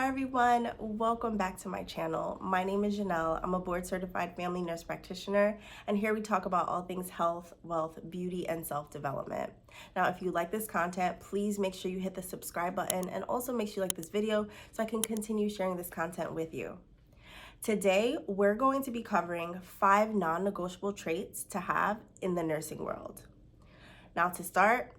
Hi everyone, welcome back to my channel. My name is Jhonelle. I'm a board certified family nurse practitioner, and here we talk about all things health, wealth, beauty, and self-development. Now, if you like this content, please make sure you hit the subscribe button and also make sure you like this video so I can continue sharing this content with you. Today, we're going to be covering 5 non-negotiable traits to have in the nursing world. Now, to start,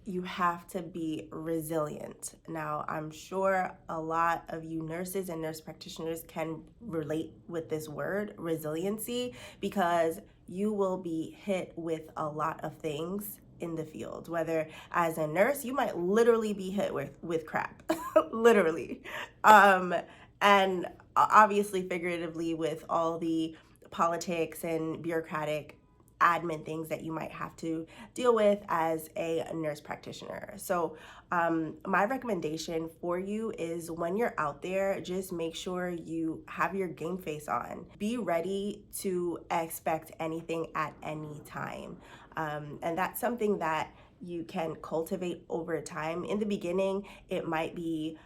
you have to be resilient. Now, I'm sure a lot of you nurses and nurse practitioners can relate with this word, resiliency, because you will be hit with a lot of things in the field. Whether as a nurse, you might literally be hit with crap, literally. And obviously figuratively with all the politics and bureaucratic admin things that you might have to deal with as a nurse practitioner. So my recommendation for you is when you're out there, just make sure you have your game face on. Be ready to expect anything at any time. And that's something that you can cultivate over time. In the beginning, it might be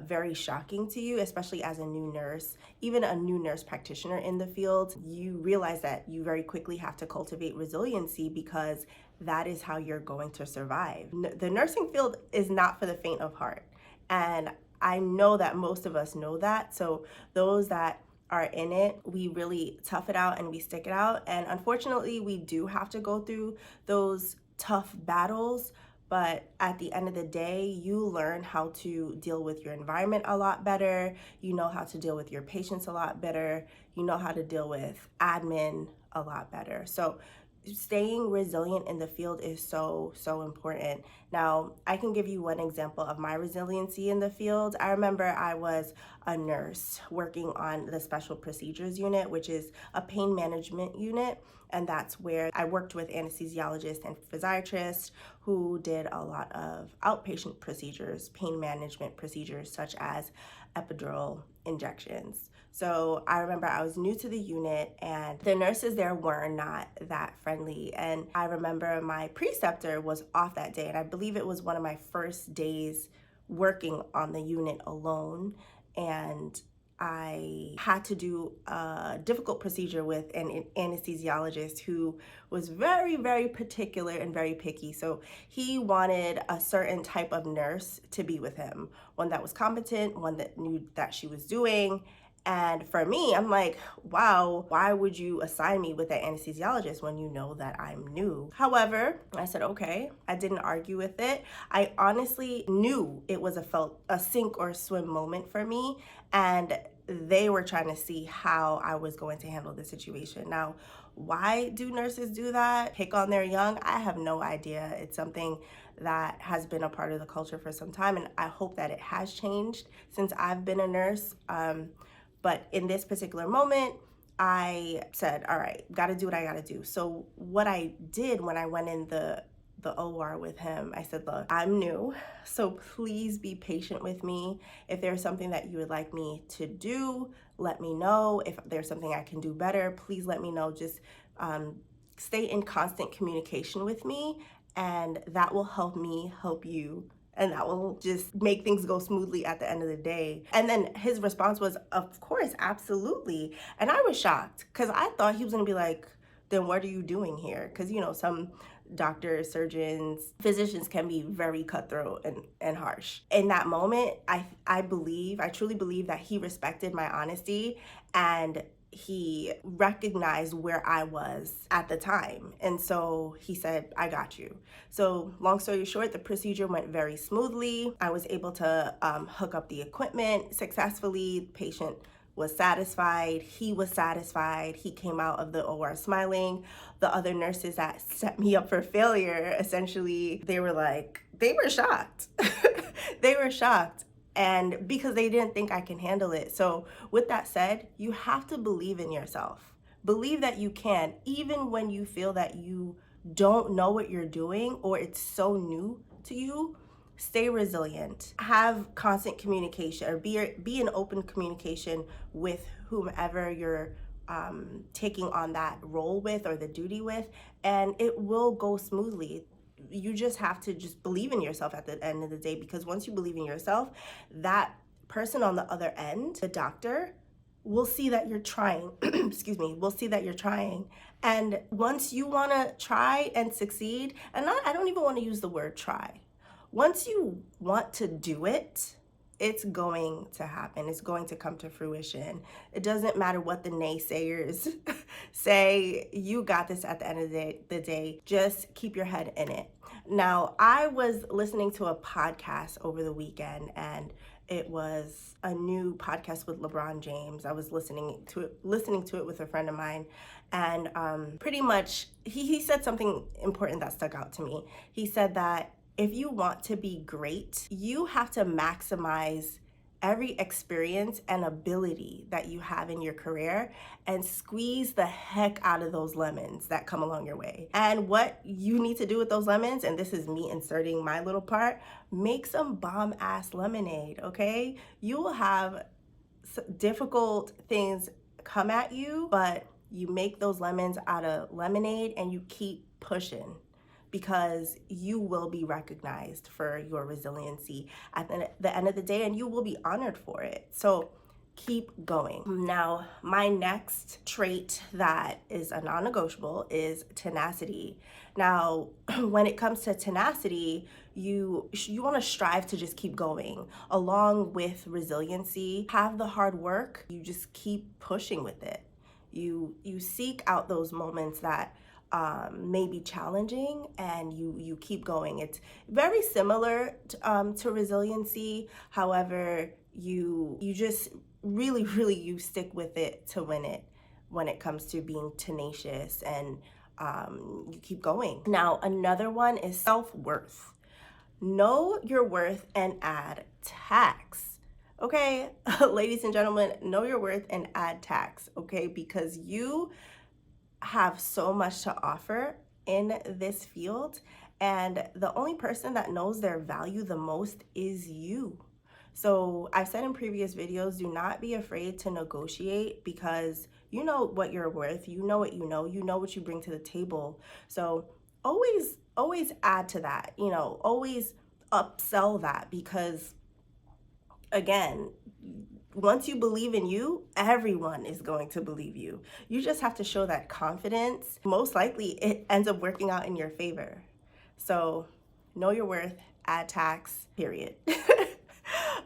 very shocking to you, especially as a new nurse, even a new nurse practitioner in the field. You realize that you very quickly have to cultivate resiliency because that is how you're going to survive. The nursing field is not for the faint of heart. And I know that most of us know that. So those that are in it, we really tough it out and we stick it out. And unfortunately, we do have to go through those tough battles. But at the end of the day, you learn how to deal with your environment a lot better. You know how to deal with your patients a lot better. You know how to deal with admin a lot better. So staying resilient in the field is so important. Now, I can give you one example of my resiliency in the field. I remember I was a nurse working on the special procedures unit, which is a pain management unit. And that's where I worked with anesthesiologists and physiatrists who did a lot of outpatient procedures, pain management procedures such as epidural injections. So I remember I was new to the unit and the nurses there were not that friendly. And I remember my preceptor was off that day, and I believe it was one of my first days working on the unit alone. And I had to do a difficult procedure with an anesthesiologist who was very particular and very picky. So he wanted a certain type of nurse to be with him, one that was competent, one that knew that she was doing. And for me, I'm like, wow, why would you assign me with that anesthesiologist when you know that I'm new? However, I said, okay, I didn't argue with it. I honestly knew it was a sink or swim moment for me. And they were trying to see how I was going to handle the situation. Now, why do nurses do that? Pick on their young? I have no idea. It's something that has been a part of the culture for some time, and I hope that it has changed since I've been a nurse. But in this particular moment, I said, all right, got to do what I got to do. So what I did when I went in the OR with him, I said, look, I'm new, so please be patient with me. If there's something that you would like me to do, let me know. If there's something I can do better, please let me know. Just stay in constant communication with me, and that will help me help you. And that will just make things go smoothly at the end of the day. And then his response was, of course, absolutely. And I was shocked because I thought he was gonna be like, then what are you doing here? Because, you know, some doctors, surgeons, physicians can be very cutthroat and harsh. In that moment, I truly believe that he respected my honesty and he recognized where I was at the time. And so he said, I got you. So long story short, the procedure went very smoothly. I was able to hook up the equipment successfully. The patient was satisfied. He was satisfied. He came out of the OR smiling. The other nurses that set me up for failure, essentially, they were shocked. They were shocked. And because they didn't think I can handle it. So with that said, you have to believe in yourself. Believe that you can, even when you feel that you don't know what you're doing or it's so new to you. Stay resilient. Have constant communication, or be in open communication with whomever you're taking on that role with or the duty with, and it will go smoothly. You just have to just believe in yourself at the end of the day, because once you believe in yourself, that person on the other end, the doctor, will see that you're trying. Excuse me, will see that you're trying. And once you want to try and succeed, and I don't even want to use the word try. Once you want to do it, it's going to happen. It's going to come to fruition. It doesn't matter what the naysayers say. You got this at the end of the day. Just keep your head in it. Now, I was listening to a podcast over the weekend, and it was a new podcast with LeBron James. I was listening to it with a friend of mine, and pretty much he said something important that stuck out to me. He said that if you want to be great, you have to maximize every experience and ability that you have in your career and squeeze the heck out of those lemons that come along your way. And what you need to do with those lemons, and this is me inserting my little part, make some bomb ass lemonade, okay? You will have difficult things come at you, but you make those lemons out of lemonade and you keep pushing, because you will be recognized for your resiliency at the end of the day, and you will be honored for it. So keep going. Now, my next trait that is a non-negotiable is tenacity. Now, when it comes to tenacity, you want to strive to just keep going along with resiliency. Have the hard work. You just keep pushing with it. You seek out those moments that may be challenging, and you keep going. It's very similar to resiliency. However, you just really you stick with it to win it when it comes to being tenacious, and you keep going. Now, another one is self-worth. Know your worth and add tax. Okay, ladies and gentlemen, know your worth and add tax, okay? Because you have so much to offer in this field, and the only person that knows their value the most is you. So I've said in previous videos, do not be afraid to negotiate, because you know what you're worth, you know what you know what you bring to the table. So always add to that, always upsell that, because again, once you believe in you, everyone is going to believe you. You just have to show that confidence. Most likely it ends up working out in your favor. So know your worth, add tax, period.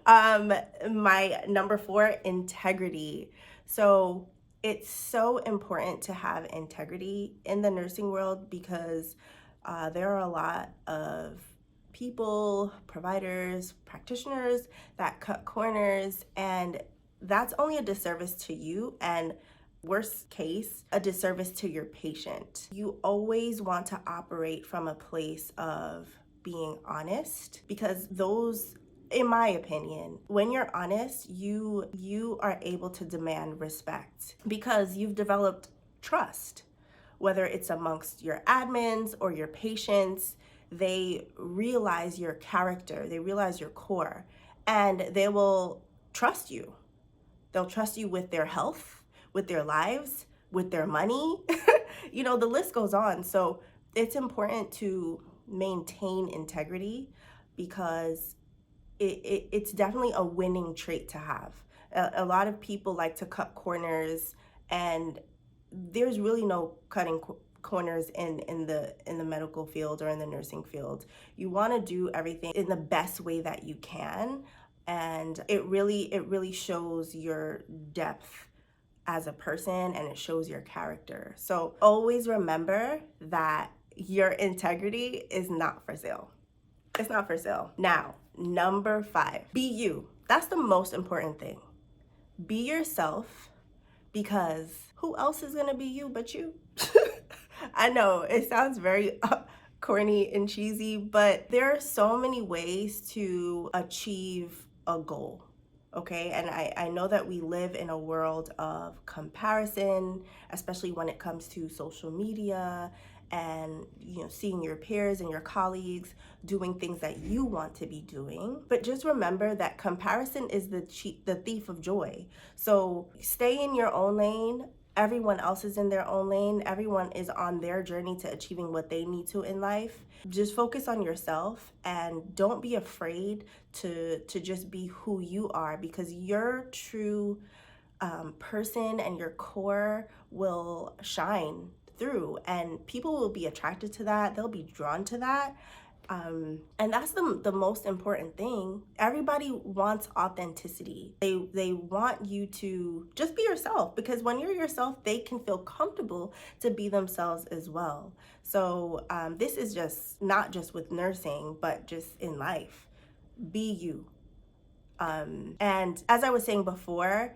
My number 4, integrity. So it's so important to have integrity in the nursing world, because there are a lot of people, providers, practitioners that cut corners, and that's only a disservice to you, and worst case, a disservice to your patient. You always want to operate from a place of being honest, because those, in my opinion, when you're honest, you are able to demand respect, because you've developed trust, whether it's amongst your admins or your patients. They realize your character, they realize your core, and they will trust you. They'll trust you with their health, with their lives, with their money. The list goes on. So it's important to maintain integrity, because it's definitely a winning trait to have. A lot of people like to cut corners, and there's really no cutting corners in the medical field or in the nursing field. You want to do everything in the best way that you can, and it really shows your depth as a person, and it shows your character. So always remember that your integrity is not for sale. It's not for sale. Now, number 5, be you. That's the most important thing. Be yourself, because who else is gonna be you but you? I know it sounds very corny and cheesy, but there are so many ways to achieve a goal, okay? And I know that we live in a world of comparison, especially when it comes to social media and seeing your peers and your colleagues doing things that you want to be doing. But just remember that comparison is the thief of joy. So stay in your own lane, Everyone else is in their own lane. Everyone is on their journey to achieving what they need to in life. Just focus on yourself and don't be afraid to just be who you are, because your true person and your core will shine through, and people will be attracted to that. They'll be drawn to that. And that's the most important thing. Everybody wants authenticity. They want you to just be yourself, because when you're yourself, they can feel comfortable to be themselves as well. So this is just not just with nursing, but just in life. Be you. And as I was saying before,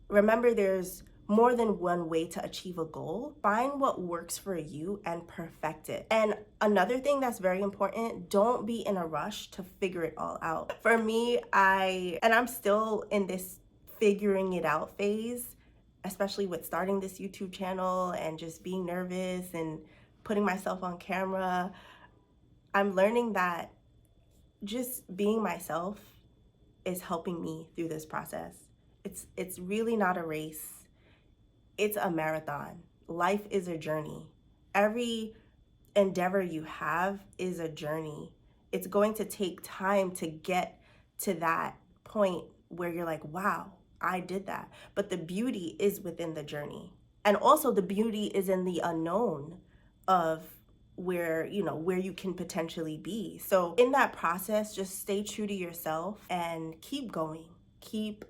remember there's more than one way to achieve a goal. Find what works for you and perfect it. And another thing that's very important, don't be in a rush to figure it all out. For me, I'm still in this figuring it out phase, especially with starting this YouTube channel and just being nervous and putting myself on camera. I'm learning that just being myself is helping me through this process. It's really not a race. It's a marathon. Life is a journey. Every endeavor you have is a journey. It's going to take time to get to that point where you're like, wow, I did that. But the beauty is within the journey. And also the beauty is in the unknown of where you can potentially be. So in that process, just stay true to yourself and keep going. Keep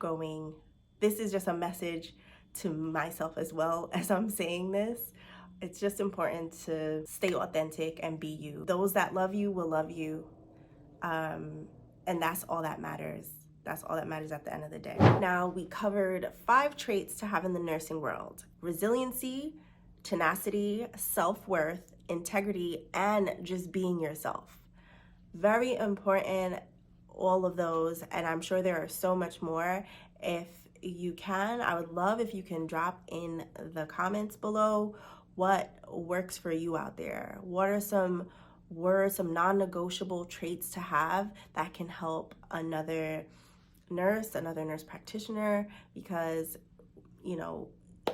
going. This is just a message to myself as well as I'm saying this. It's just important to stay authentic and be you. Those that love you will love you. And that's all that matters. That's all that matters at the end of the day. Now, we covered 5 traits to have in the nursing world: resiliency, tenacity, self-worth, integrity, and just being yourself. Very important, all of those, and I'm sure there are so much more. If you can, I would love if you can drop in the comments below what works for you out there. What are some words, some non-negotiable traits to have that can help another nurse practitioner? Because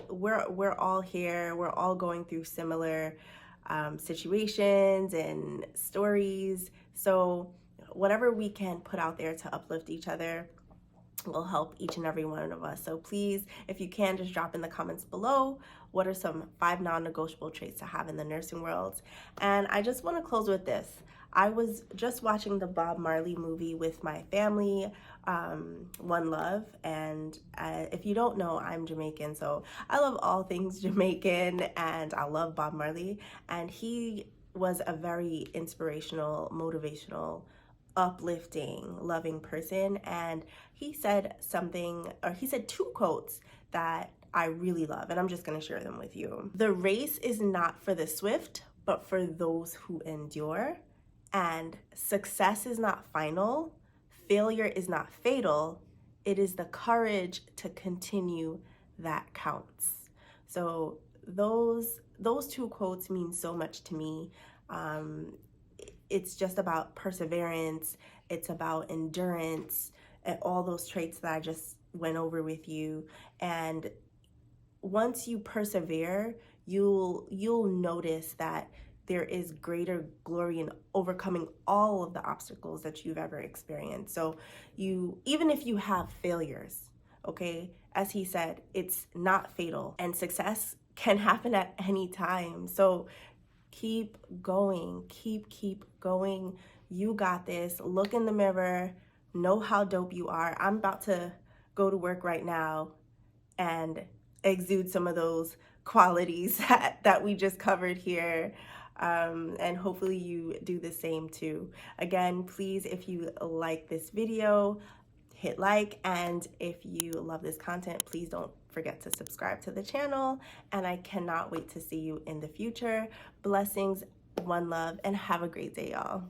we're all here, we're all going through similar situations and stories. So whatever we can put out there to uplift each other will help each and every one of us. So please, if you can, just drop in the comments below what are some 5 non-negotiable traits to have in the nursing world. And I just want to close with this. I was just watching the Bob Marley movie with my family, One Love, and if you don't know, I'm Jamaican, so I love all things Jamaican, and I love Bob Marley, and he was a very inspirational, motivational, uplifting, loving person, and he said 2 quotes that I really love, and I'm just going to share them with you. The race is not for the swift, but for those who endure. And success is not final, failure is not fatal, it is the courage to continue that counts. So those 2 quotes mean so much to me. It's just about perseverance, it's about endurance, and all those traits that I just went over with you. And once you persevere, you'll notice that there is greater glory in overcoming all of the obstacles that you've ever experienced. So even if you have failures, okay, as he said, it's not fatal, and success can happen at any time. So keep going, keep going. You got this. Look in the mirror, know how dope you are. I'm about to go to work right now and exude some of those qualities that we just covered here. And hopefully you do the same too. Again, please, if you like this video, hit like, and if you love this content, please don't forget to subscribe to the channel, and I cannot wait to see you in the future. Blessings, one love, and have a great day, y'all.